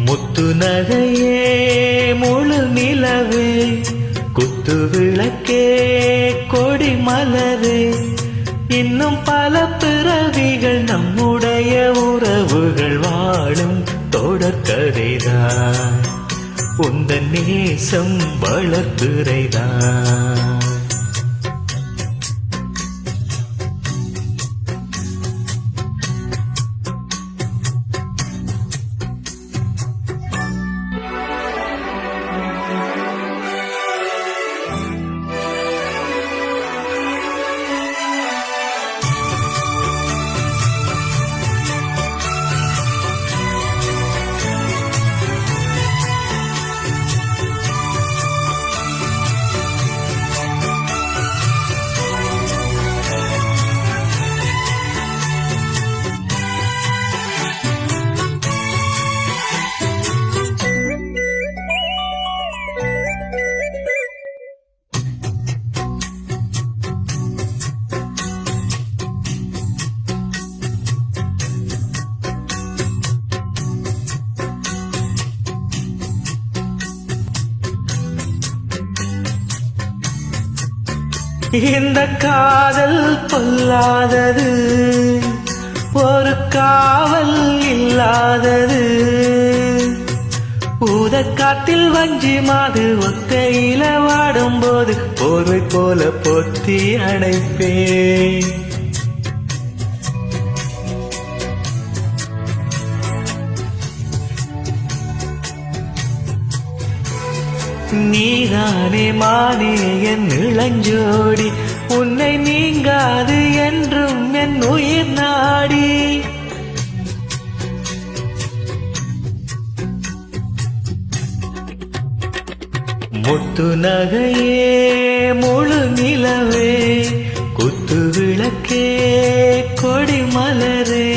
முத்து நகையே முழு நிலவே குத்து விளக்கே கொடி மலரே இன்னும் பல பிறவிகள் நம்முடைய உறவுகள் வாழும் தொடர்கதைதான் உந்தன் நேசம் வளர்த்துரைதான் இந்த காதல் பொல்லாதது ஒரு காவல் இல்லாதது ஊதக்காத்தில் வஞ்சி மாது ஒத்தையில வாடும்போது போர்வை போல பொத்தி அணைப்பேன் நீதானே மானே என் இளஞ்சோடி உன்னை நீங்காது என்றும் என் உயிர் நாடி முத்து நகையே முழு நிலவே குத்து விளக்கே கொடி மலரே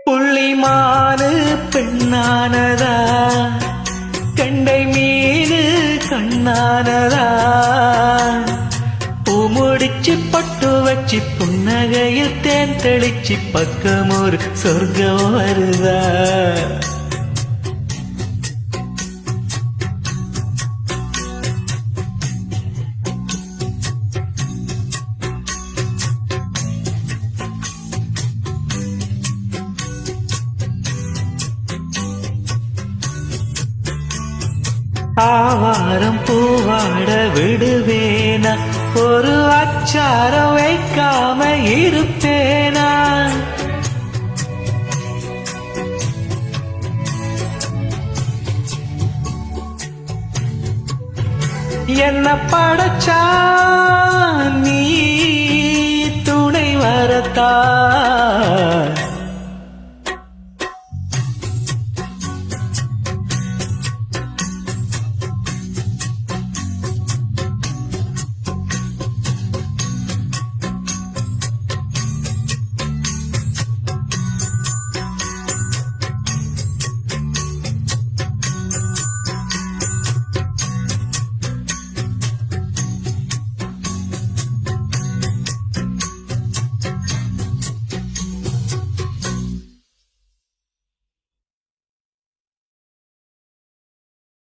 புள்ளிமானு பெண்ணானதா கண்டை மீது கண்ணானதா பூமுடிச்சு பட்டு வச்சு புன்னகையில் தேன் தெளிச்சு பக்கம் ஒரு சொர்க்கம் வருதா ஆவாரம் பூவாட விடுவேனா ஒரு அச்சாரம் வைக்காம இருப்பேனா என்ன படைச்சா நீ துணை வரத்தா